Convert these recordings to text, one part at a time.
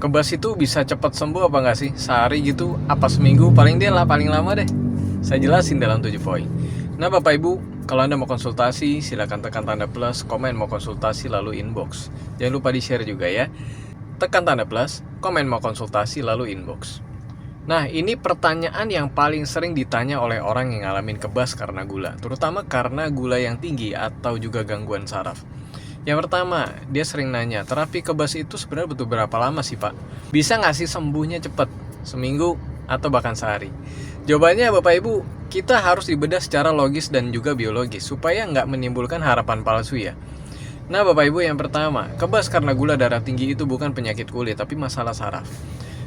Kebas itu bisa cepat sembuh apa nggak sih? Sehari gitu, apa seminggu? Paling dia lah, paling lama deh. Saya jelasin dalam 7 poin. Nah Bapak Ibu, kalau Anda mau konsultasi, silakan tekan tanda plus, komen mau konsultasi lalu inbox. Jangan lupa di-share juga ya. Tekan tanda plus, komen mau konsultasi lalu inbox. Nah ini pertanyaan yang paling sering ditanya oleh orang yang ngalamin kebas karena gula, terutama karena gula yang tinggi atau juga gangguan saraf. Yang pertama, dia sering nanya, terapi kebas itu sebenarnya butuh berapa lama sih Pak? Bisa nggak sih sembuhnya cepat? Seminggu atau bahkan sehari? Jawabannya Bapak Ibu, kita harus dibedah secara logis dan juga biologis supaya nggak menimbulkan harapan palsu ya. Nah Bapak Ibu, yang pertama, kebas karena gula darah tinggi itu bukan penyakit kulit tapi masalah saraf.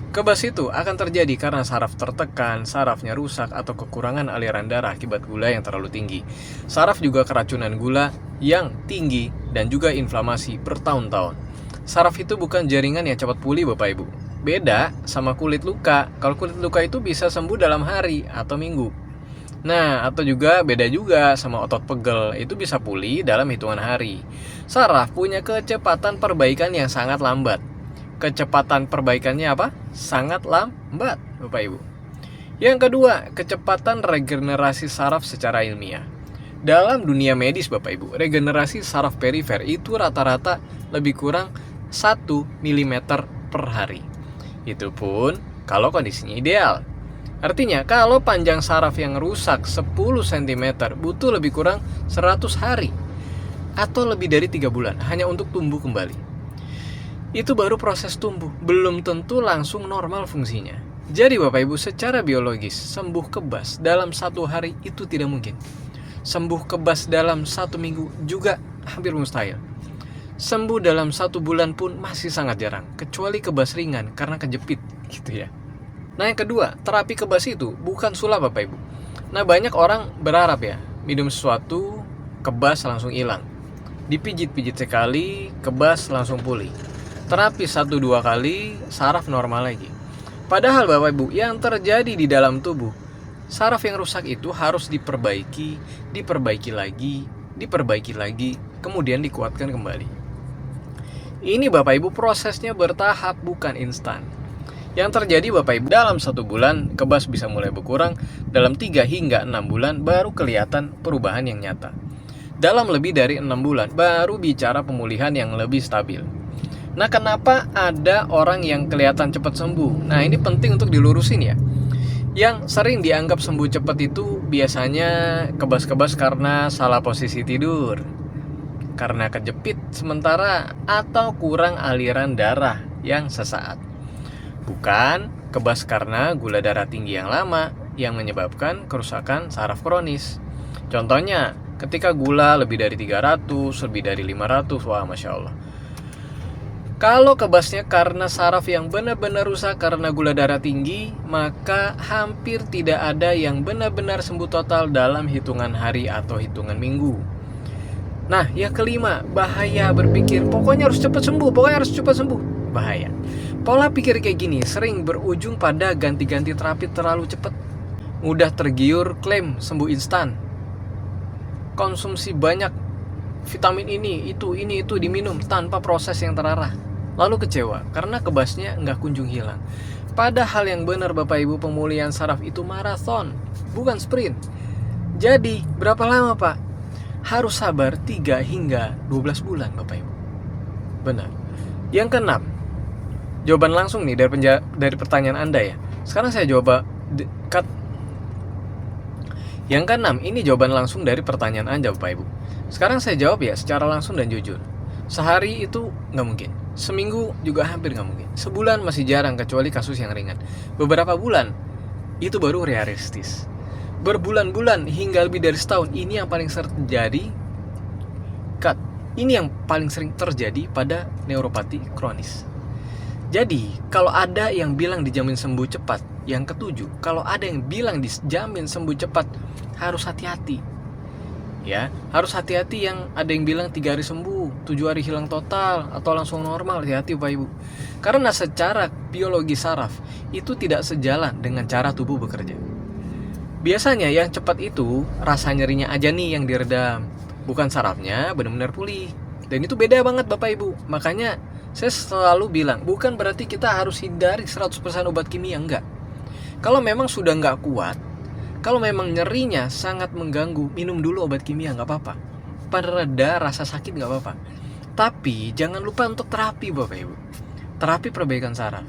Kebas itu akan terjadi karena saraf tertekan, sarafnya rusak, atau kekurangan aliran darah akibat gula yang terlalu tinggi. Saraf juga keracunan gula yang tinggi dan juga inflamasi bertahun-tahun. Saraf itu bukan jaringan yang cepat pulih Bapak Ibu. Beda sama kulit luka. Kalau kulit luka itu bisa sembuh dalam hari atau minggu. Nah, atau juga beda juga sama otot pegel, itu bisa pulih dalam hitungan hari. Saraf punya kecepatan perbaikan yang sangat lambat. Kecepatan perbaikannya apa? Sangat lambat, Bapak Ibu. Yang kedua, kecepatan regenerasi saraf secara ilmiah. Dalam dunia medis Bapak Ibu, regenerasi saraf perifer itu rata-rata lebih kurang 1 mm per hari. Itu pun kalau kondisinya ideal. Artinya, kalau panjang saraf yang rusak 10 cm butuh lebih kurang 100 hari atau lebih dari 3 bulan hanya untuk tumbuh kembali. Itu baru proses tumbuh, belum tentu langsung normal fungsinya. Jadi Bapak Ibu, secara biologis, sembuh kebas dalam 1 hari itu tidak mungkin. Sembuh kebas dalam 1 minggu juga hampir mustahil. Sembuh dalam 1 bulan pun masih sangat jarang, kecuali kebas ringan karena kejepit gitu ya. Nah yang kedua, terapi kebas itu bukan sulap Bapak Ibu. Nah banyak orang berharap ya, minum sesuatu, kebas langsung hilang. Dipijit-pijit sekali, kebas langsung pulih. Terapi 1-2 kali, saraf normal lagi. Padahal Bapak Ibu, yang terjadi di dalam tubuh, saraf yang rusak itu harus diperbaiki lagi, kemudian dikuatkan kembali. Ini Bapak Ibu prosesnya bertahap, bukan instan. Yang terjadi Bapak Ibu, dalam 1 bulan, kebas bisa mulai berkurang, dalam 3 hingga 6 bulan baru kelihatan perubahan yang nyata. Dalam lebih dari 6 bulan, baru bicara pemulihan yang lebih stabil. Nah, kenapa ada orang yang kelihatan cepat sembuh? Nah, ini penting untuk dilurusin ya. Yang sering dianggap sembuh cepat itu biasanya kebas-kebas karena salah posisi tidur, karena kejepit sementara, atau kurang aliran darah yang sesaat. Bukan kebas karena gula darah tinggi yang lama yang menyebabkan kerusakan saraf kronis. Contohnya, ketika gula lebih dari 300, lebih dari 500, wah Masya Allah. Kalau kebasnya karena saraf yang benar-benar rusak karena gula darah tinggi, maka hampir tidak ada yang benar-benar sembuh total dalam hitungan hari atau hitungan minggu. Nah, yang kelima, bahaya berpikir pokoknya harus cepat sembuh, bahaya. Pola pikir kayak gini sering berujung pada ganti-ganti terapi terlalu cepat. Mudah tergiur klaim sembuh instan. Konsumsi banyak vitamin ini itu diminum tanpa proses yang terarah. Lalu kecewa karena kebasnya nggak kunjung hilang. Padahal yang benar Bapak Ibu, pemulihan saraf itu maraton, bukan sprint. Jadi berapa lama Pak? Harus sabar 3 hingga 12 bulan Bapak Ibu. Benar. Yang keenam, jawaban langsung nih dari pertanyaan Anda ya. Sekarang saya jawab Yang keenam, ini jawaban langsung dari pertanyaan Anda Bapak Ibu. Sekarang saya jawab ya secara langsung dan jujur. Sehari itu nggak mungkin. Seminggu juga hampir nggak mungkin. Sebulan masih jarang kecuali kasus yang ringan. Beberapa bulan itu baru realistis. Berbulan-bulan hingga lebih dari setahun, ini yang paling sering terjadi. Ini yang paling sering terjadi pada neuropati kronis. Jadi kalau ada yang bilang dijamin sembuh cepat, yang ketujuh, kalau ada yang bilang dijamin sembuh cepat, harus hati-hati. Ya, harus hati-hati yang ada yang bilang 3 hari sembuh, 7 hari hilang total, atau langsung normal. Hati-hati Bapak Ibu. Karena secara biologi saraf itu tidak sejalan dengan cara tubuh bekerja. Biasanya yang cepat itu rasa nyerinya aja nih yang diredam, bukan sarafnya benar-benar pulih. Dan itu beda banget Bapak Ibu. Makanya Saya selalu bilang, bukan berarti kita harus hindari 100% obat kimia, enggak. Kalau memang sudah nggak kuat, kalau memang nyerinya sangat mengganggu, minum dulu obat kimia, nggak apa-apa. Pereda rasa sakit nggak apa-apa. Tapi jangan lupa untuk terapi Bapak Ibu. Terapi perbaikan saraf.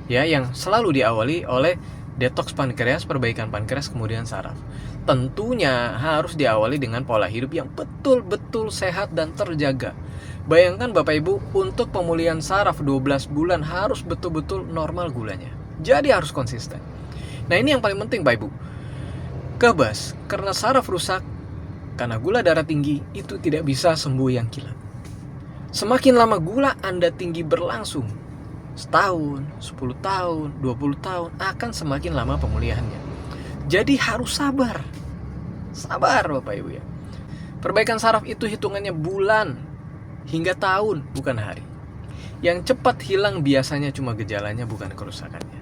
Ya, yang selalu diawali oleh detoks pankreas, perbaikan pankreas, kemudian saraf. Tentunya harus diawali dengan pola hidup yang betul-betul sehat dan terjaga. Bayangkan Bapak Ibu, untuk pemulihan saraf 12 bulan harus betul-betul normal gulanya. Jadi harus konsisten. Nah, ini yang paling penting Bapak Ibu. Kebas, karena saraf rusak, karena gula darah tinggi, itu tidak bisa sembuh yang kilat. Semakin lama gula Anda tinggi berlangsung, setahun, 10 tahun, 20 tahun, akan semakin lama pemulihannya. Jadi harus sabar. Sabar Bapak Ibu ya. Perbaikan saraf itu hitungannya bulan hingga tahun, bukan hari. Yang cepat hilang biasanya cuma gejalanya, bukan kerusakannya.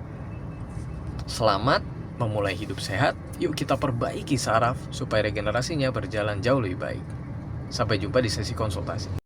Selamat memulai hidup sehat. Yuk kita perbaiki saraf supaya regenerasinya berjalan jauh lebih baik. Sampai jumpa di sesi konsultasi.